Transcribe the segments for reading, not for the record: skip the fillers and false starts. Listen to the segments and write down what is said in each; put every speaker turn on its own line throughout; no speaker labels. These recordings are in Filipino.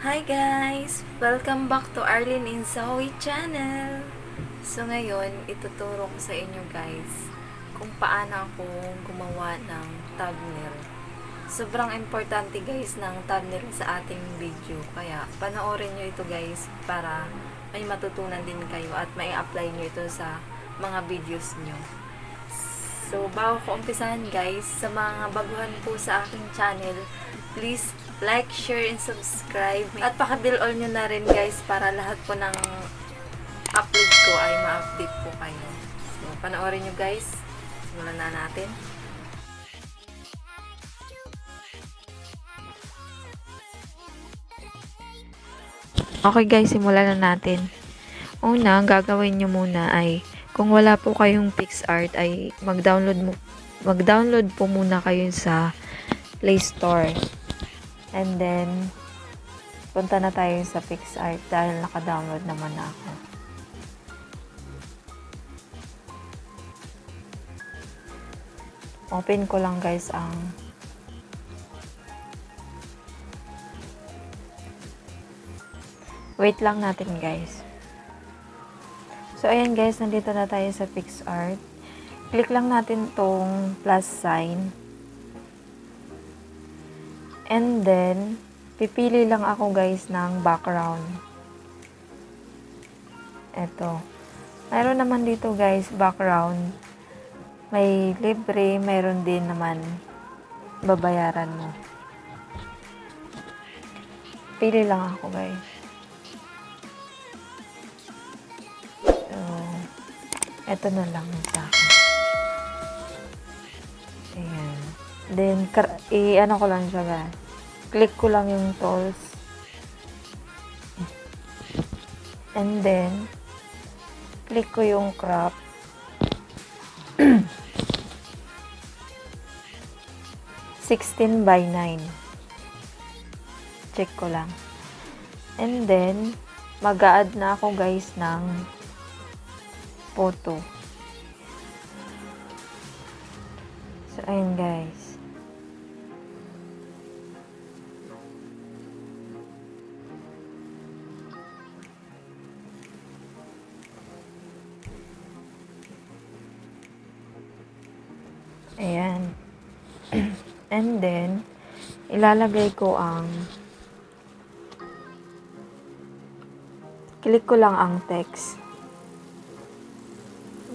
Hi guys! Welcome back to Arlyn in Zoe channel! So ngayon, ituturo ko sa inyo guys kung paano ako gumawa ng thumbnail. Sobrang importante guys ng thumbnail sa ating video. Kaya panoorin nyo ito guys para may matutunan din kayo at may apply nyo ito sa mga videos nyo. So bago ko umpisahan guys, sa mga baguhan po sa aking channel, please like, share, and subscribe. At paka-bell all nyo na rin guys para lahat po ng upload ko ay ma-update po kayo. So, panoorin nyo guys. Simulan na natin. Okay guys, simulan na natin. Una, ang gagawin nyo muna ay kung wala po kayong PixArt ay mag-download po muna kayo sa Play Store. And then, punta na tayo sa PixArt dahil naka-download naman na ako. Open ko lang guys ang wait lang natin guys. So, ayan guys, nandito na tayo sa PixArt. Click lang natin tong plus sign. And then, pipili lang ako guys ng background. Ito. Mayroon naman dito guys, background. May libre, mayroon din naman babayaran mo. Pili lang ako guys. So, ito na lang sa akin. Ayan. Then, ano ko lang siya guys. Click ko lang yung tools. And then, click ko yung crop. 16:9. Check ko lang. And then, mag-a-add na ako guys ng photo. So, ayun guys. Ayan. And then, ilalagay ko ang click ko lang ang text.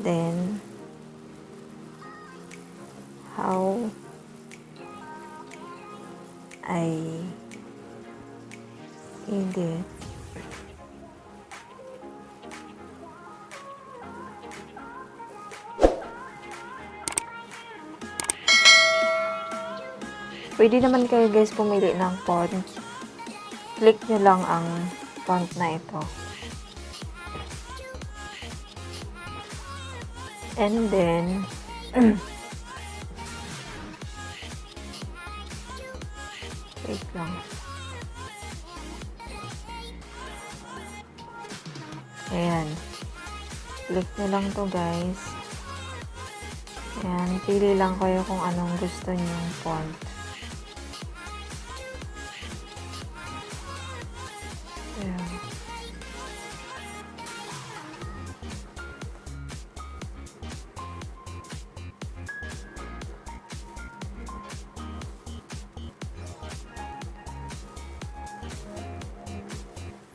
Then, how I edit pwede naman kayo guys pumili ng font. Click nyo lang ang font na ito. And then, wait lang. Ayan. Click nyo lang to guys. Ayan. Pili lang kayo kung anong gusto nyong font. Ayan.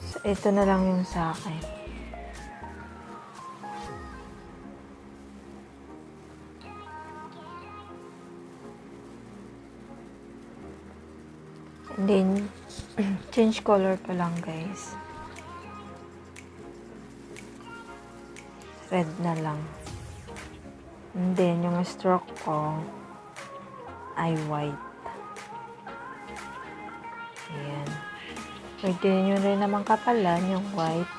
So, ito na lang yung sa akin. And then, change color ko lang guys. Red na lang. And then, yung stroke ko ay white. Ayan. Pwede nyo rin naman kapalan yung white.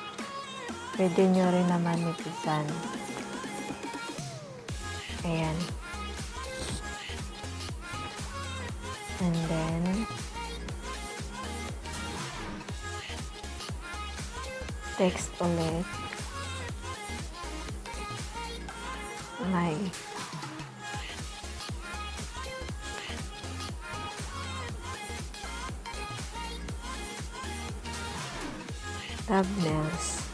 Pwede nyo rin naman nipisan. Ayan. And then, text ulit. May thumbnails.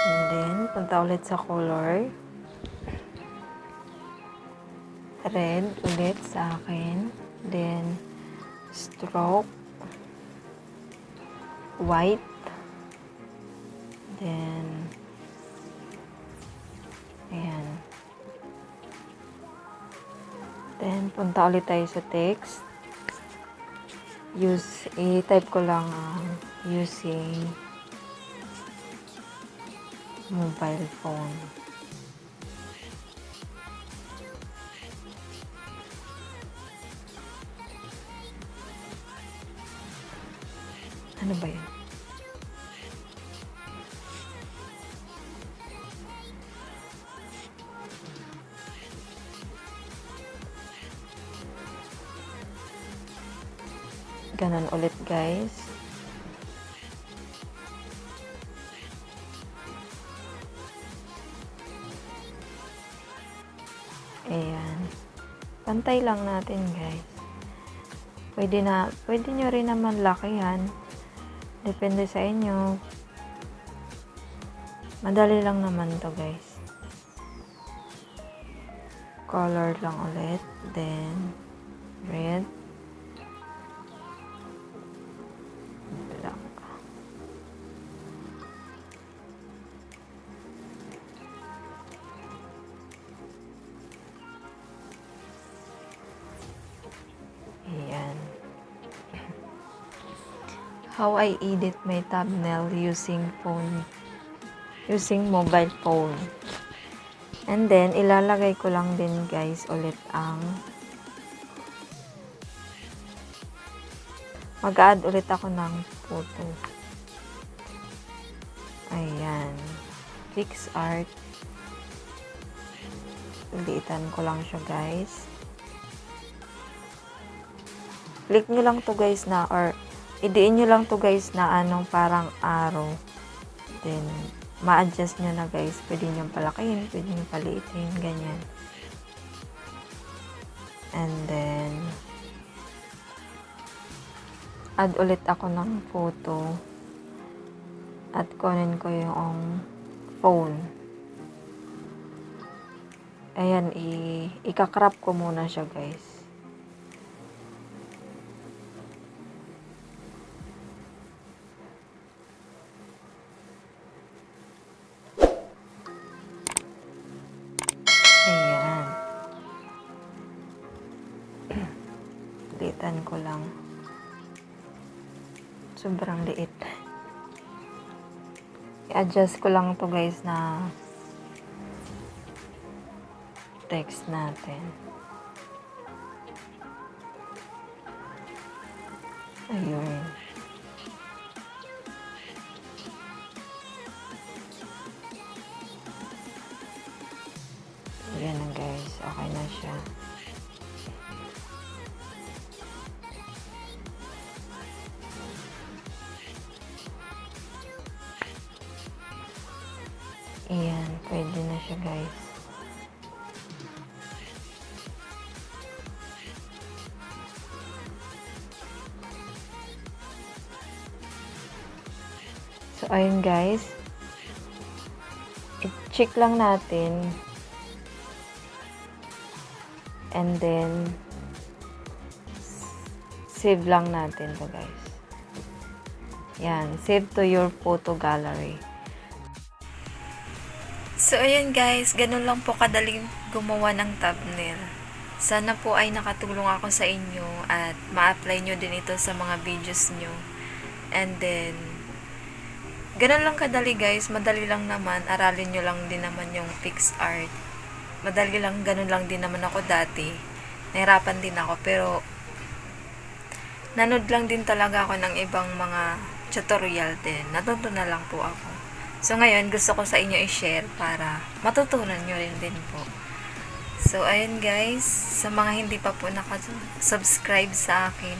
And then, punta ulit sa color. Red ulit sa akin. Then, stroke. White. Then, ayan. Then, punta ulit tayo sa text. I-type ko lang using mobile phone. Ano ba yun? Ganon ulit, guys. Ayan. Pantay lang natin, guys. Pwede nyo rin naman lakihan. Depende sa inyo. Madali lang naman to, guys. Color lang ulit. Then, red. Black. Ayan. How I edit my thumbnail using mobile phone. And then, ilalagay ko lang din, guys, ulit ang mag-add ulit ako ng photo. Ayan. Fix art. Ulitan ko lang siya, guys. Click nyo lang to, guys, na, or idiin nyo lang to, guys, na anong parang arrow. Then, ma-adjust nyo na, guys. Pwede nyo palakihin, pwede nyo paliitin, ganyan. And then, add ulit ako ng photo. At kunin ko yung phone. Ayan, ika-crop ko muna siya, guys. Ayan. Litan ko lang. Sobrang liit. I-adjust ko lang to, guys, na text natin. Ayun. Ayan na, guys. Okay na siya. Ayan, pwede na siya, guys. So, ayun, guys. I-check lang natin. And then, save lang natin to, guys. Yan, save to your photo gallery. So, ayan, guys, ganun lang po kadaling gumawa ng thumbnail. Sana po ay nakatulong ako sa inyo at ma-apply nyo din ito sa mga videos nyo. And then, ganun lang kadali, guys. Madali lang naman. Aralin nyo lang din naman yung fixed art. Madali lang, ganun lang din naman ako dati. Nahirapan din ako, pero nanood lang din talaga ako ng ibang mga tutorial din. Natuto na lang po ako. So, ngayon, gusto ko sa inyo i-share para matutunan nyo rin din po. So, ayun guys, sa mga hindi pa po nakasubscribe sa akin,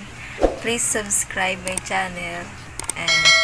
please subscribe my channel and